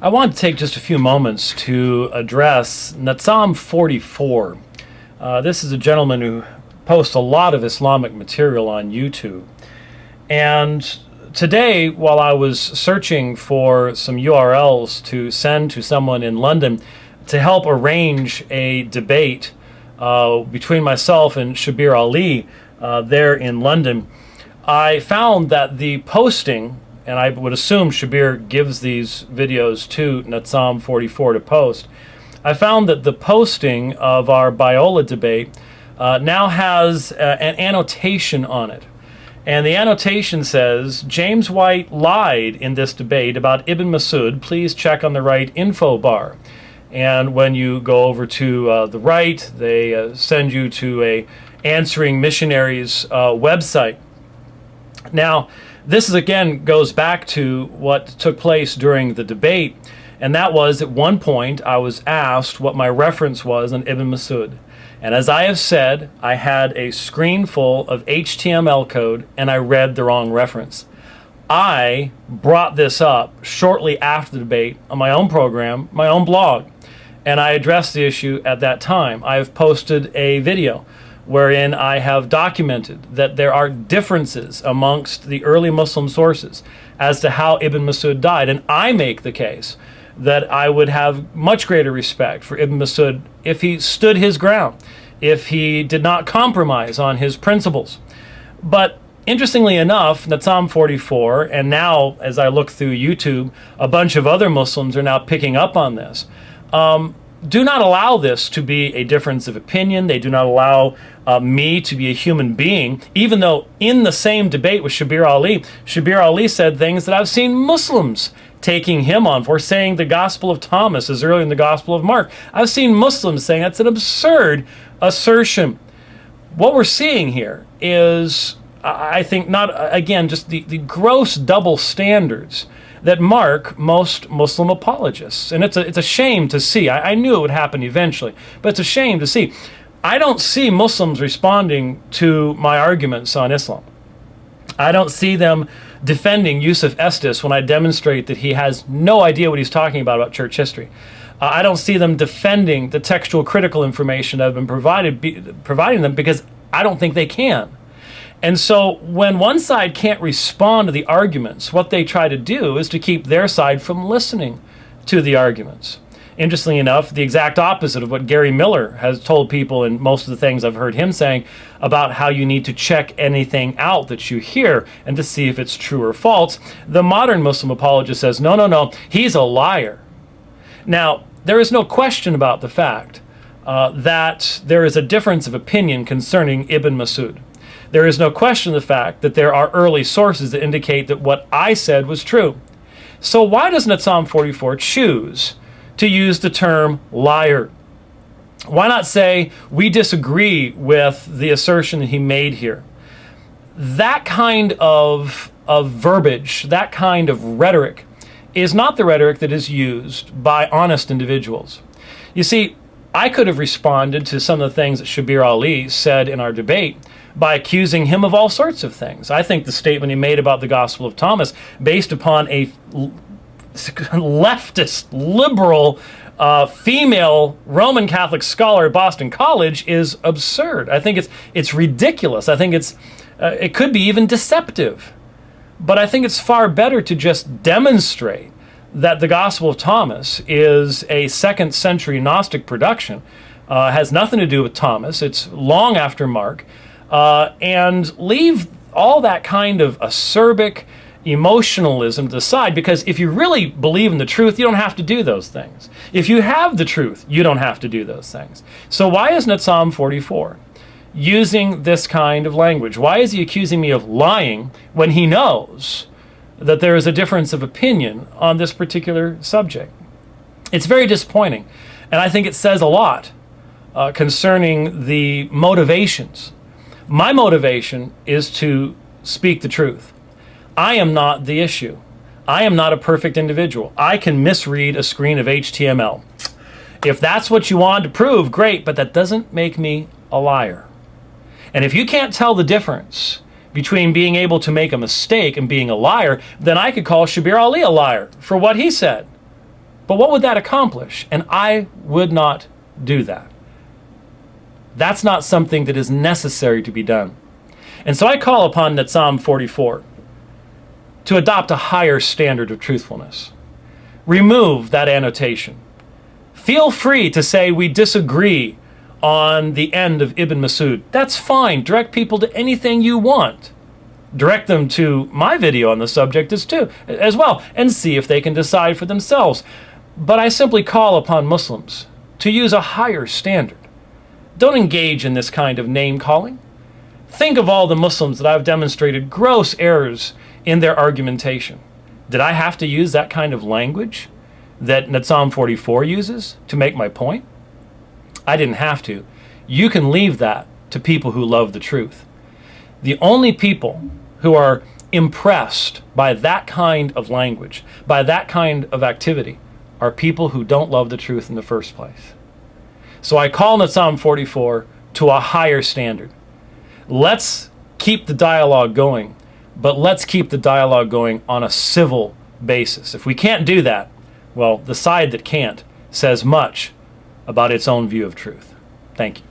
I want to take just a few moments to address Nazam44. This is a gentleman who posts a lot of Islamic material on YouTube. And today, while I was searching for some URLs to send to someone in London to help arrange a debate between myself and Shabir Ali there in London, I found that the posting, and I would assume Shabir gives these videos to Nazam44 to post, I found that the posting of our Biola debate now has an annotation on it. And the annotation says, James White lied in this debate about Ibn Masud. Please check on the right info bar. And when you go over to the right, they send you to a Answering Missionaries website. Now, this is, again, goes back to what took place during the debate, and that was at one point I was asked what my reference was on Ibn Masud. And as I have said, I had a screen full of HTML code and I read the wrong reference. I brought this up shortly after the debate on my own program, my own blog, and I addressed the issue at that time. I have posted a video wherein I have documented that there are differences amongst the early Muslim sources as to how Ibn Masud died. And I make the case that I would have much greater respect for Ibn Masud if he stood his ground, if he did not compromise on his principles. But interestingly enough, Nazam44, and now as I look through YouTube, a bunch of other Muslims are now picking up on this, do not allow this to be a difference of opinion. They do not allow me to be a human being, even though in the same debate with Shabir Ali said things that I've seen Muslims taking him on for, saying the Gospel of Thomas is earlier than the Gospel of Mark. I've seen Muslims saying that's an absurd assertion. What we're seeing here is, I think, not, again, just the gross double standards that mark most Muslim apologists. And it's a shame to see. I knew it would happen eventually, but it's a shame to see. I don't see Muslims responding to my arguments on Islam. I don't see them defending Yusuf Estes when I demonstrate that he has no idea what he's talking about church history. I don't see them defending the textual critical information that I've been providing them, because I don't think they can. And so when one side can't respond to the arguments, what they try to do is to keep their side from listening to the arguments. Interestingly enough, the exact opposite of what Gary Miller has told people in most of the things I've heard him saying about how you need to check anything out that you hear and to see if it's true or false. The modern Muslim apologist says, no, he's a liar. Now, there is no question about the fact that there is a difference of opinion concerning Ibn Masud. There is no question of the fact that there are early sources that indicate that what I said was true. So why does Nazam44 choose to use the term liar? Why not say, we disagree with the assertion that he made here? That kind of verbiage, that kind of rhetoric, is not the rhetoric that is used by honest individuals. You see, I could have responded to some of the things that Shabir Ali said in our debate by accusing him of all sorts of things. I think the statement he made about the Gospel of Thomas, based upon a leftist, liberal, female Roman Catholic scholar at Boston College, is absurd. I think it's ridiculous. I think it could be even deceptive. But I think it's far better to just demonstrate that the Gospel of Thomas is a 2nd century Gnostic production, has nothing to do with Thomas, it's long after Mark, and leave all that kind of acerbic emotionalism to the side, because if you really believe in the truth, you don't have to do those things. If you have the truth, you don't have to do those things. So why is Nazam44 using this kind of language? Why is he accusing me of lying when he knows that there is a difference of opinion on this particular subject? It's very disappointing, and I think it says a lot concerning the motivations. My motivation is to speak the truth. I am not the issue. I am not a perfect individual. I can misread a screen of HTML. If that's what you want to prove, great, but that doesn't make me a liar. And if you can't tell the difference between being able to make a mistake and being a liar, then I could call Shabir Ali a liar for what he said. But what would that accomplish? And I would not do that. That's not something that is necessary to be done. And so I call upon Nazam44 to adopt a higher standard of truthfulness. Remove that annotation. Feel free to say we disagree on the end of Ibn Masud. That's fine. Direct people to anything you want. Direct them to my video on the subject as well, and see if they can decide for themselves. But I simply call upon Muslims to use a higher standard. Don't engage in this kind of name-calling. Think of all the Muslims that I've demonstrated gross errors in their argumentation. Did I have to use that kind of language that Nazam44 uses to make my point? I didn't have to. You can leave that to people who love the truth. The only people who are impressed by that kind of language, by that kind of activity, are people who don't love the truth in the first place. So I call Nazam44 to a higher standard. Let's keep the dialogue going, but let's keep the dialogue going on a civil basis. If we can't do that, well, the side that can't says much about its own view of truth. Thank you.